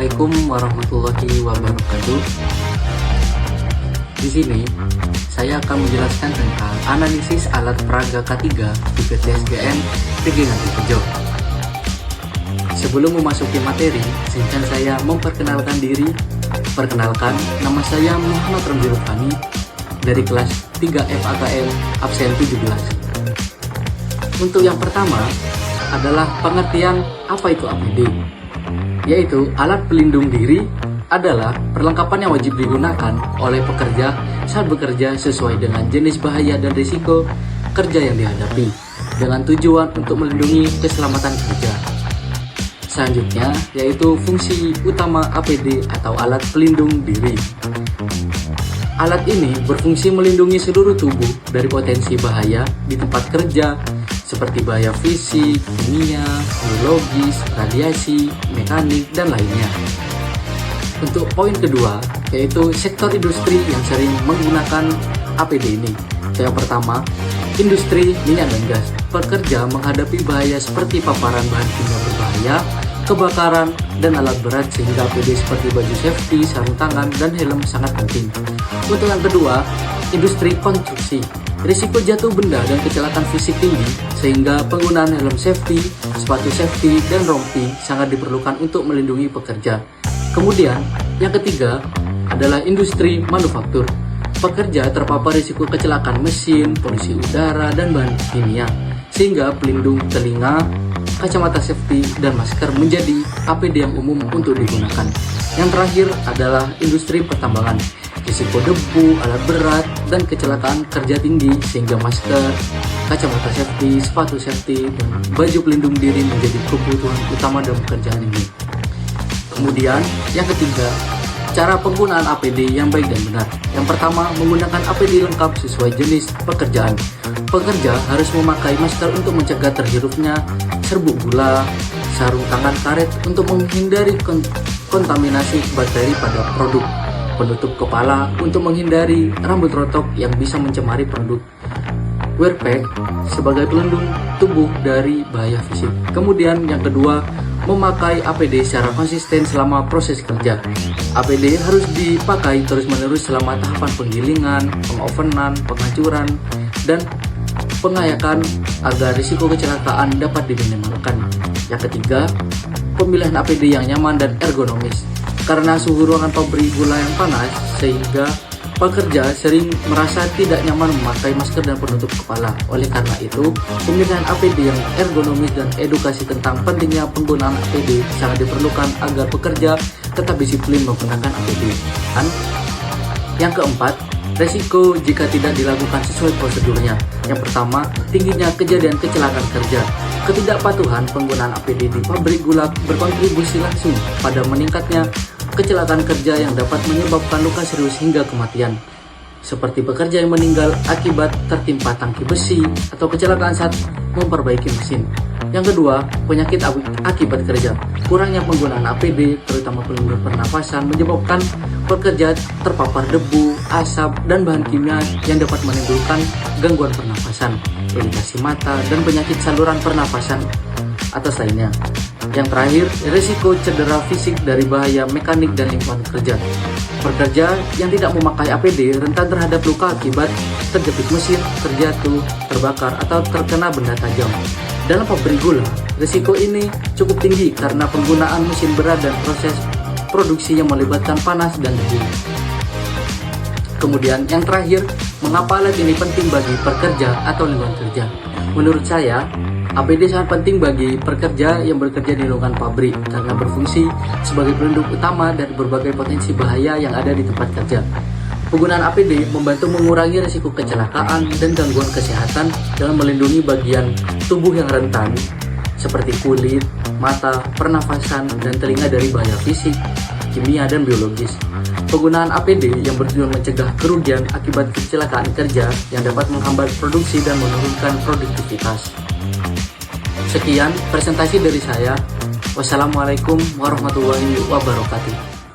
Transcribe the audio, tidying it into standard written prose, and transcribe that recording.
Assalamualaikum warahmatullahi wabarakatuh. Di sini saya akan menjelaskan tentang analisis alat peraga K3 di PTSGN PG Ngantikejo. Sebelum memasuki materi, izinkan saya memperkenalkan diri. Perkenalkan, nama saya Muhammad Ramzi Rufani dari kelas 3 FAKL absen 17. Untuk yang pertama adalah pengertian apa itu APD, yaitu alat pelindung diri adalah perlengkapan yang wajib digunakan oleh pekerja saat bekerja sesuai dengan jenis bahaya dan risiko kerja yang dihadapi dengan tujuan untuk melindungi keselamatan kerja. Selanjutnya yaitu fungsi utama APD atau alat pelindung diri. Alat ini berfungsi melindungi seluruh tubuh dari potensi bahaya di tempat kerja seperti bahaya fisik, kimia, biologis, radiasi, mekanik, dan lainnya. Untuk poin kedua, yaitu sektor industri yang sering menggunakan APD ini. Yang pertama, industri minyak dan gas. Pekerja menghadapi bahaya seperti paparan bahan kimia berbahaya, kebakaran, dan alat berat sehingga APD seperti baju safety, sarung tangan, dan helm sangat penting. Untuk yang kedua, industri konstruksi. Risiko jatuh benda dan kecelakaan fisik tinggi sehingga penggunaan helm safety, sepatu safety, dan rompi sangat diperlukan untuk melindungi pekerja. Kemudian, yang ketiga adalah industri manufaktur. Pekerja terpapar risiko kecelakaan mesin, polusi udara, dan bahan kimia sehingga pelindung telinga, kacamata safety, dan masker menjadi APD yang umum untuk digunakan. Yang terakhir adalah industri pertambangan. Risiko debu, alat berat, dan kecelakaan kerja tinggi sehingga masker, kacamata safety, sepatu safety, dan baju pelindung diri menjadi kebutuhan utama dalam pekerjaan ini. Kemudian, yang ketiga, cara penggunaan APD yang baik dan benar. Yang pertama, menggunakan APD lengkap sesuai jenis pekerjaan. Pekerja harus memakai masker untuk mencegah terhirupnya serbuk gula, sarung tangan karet untuk menghindari kontaminasi bakteri pada produk, penutup kepala untuk menghindari rambut rontok yang bisa mencemari produk, wear pack sebagai pelindung tubuh dari bahaya fisik. Kemudian yang kedua, memakai APD secara konsisten selama proses kerja. APD harus dipakai terus-menerus selama tahapan penggilingan, pengovenan, penghancuran, dan pengayakan agar risiko kecelakaan dapat diminimalkan. Yang ketiga, pemilihan APD yang nyaman dan ergonomis. Karena suhu ruangan pabrik gula yang panas, sehingga pekerja sering merasa tidak nyaman memakai masker dan penutup kepala. Oleh karena itu, pemilihan APD yang ergonomis dan edukasi tentang pentingnya penggunaan APD sangat diperlukan agar pekerja tetap disiplin menggunakan APD. Dan yang keempat, resiko jika tidak dilakukan sesuai prosedurnya. Yang pertama, tingginya kejadian kecelakaan kerja. Ketidakpatuhan penggunaan APD di pabrik gula berkontribusi langsung pada meningkatnya kecelakaan kerja yang dapat menyebabkan luka serius hingga kematian, seperti pekerja yang meninggal akibat tertimpa tangki besi atau kecelakaan saat memperbaiki mesin. Yang kedua, penyakit akibat kerja. Kurangnya penggunaan APD, terutama pelindung pernafasan, menyebabkan pekerja terpapar debu, asap, dan bahan kimia yang dapat menimbulkan gangguan pernafasan, iritasi mata, dan penyakit saluran pernafasan atas lainnya. Yang terakhir, risiko cedera fisik dari bahaya mekanik dan lingkungan kerja. Pekerja yang tidak memakai APD rentan terhadap luka akibat terjepit mesin, terjatuh, terbakar, atau terkena benda tajam. Dalam pabrik gula, risiko ini cukup tinggi karena penggunaan mesin berat dan proses produksi yang melibatkan panas dan debu. Kemudian yang terakhir, mengapa alat ini penting bagi pekerja atau lingkungan kerja? Menurut saya, APD sangat penting bagi pekerja yang bekerja di lingkungan pabrik karena berfungsi sebagai pelindung utama dari berbagai potensi bahaya yang ada di tempat kerja. Penggunaan APD membantu mengurangi risiko kecelakaan dan gangguan kesehatan dalam melindungi bagian tubuh yang rentan seperti kulit, mata, pernafasan, dan telinga dari bahaya fisik, kimia, dan biologis. Penggunaan APD yang bertujuan mencegah kerugian akibat kecelakaan kerja yang dapat menghambat produksi dan menurunkan produktivitas. Sekian presentasi dari saya. Wassalamualaikum warahmatullahi wabarakatuh.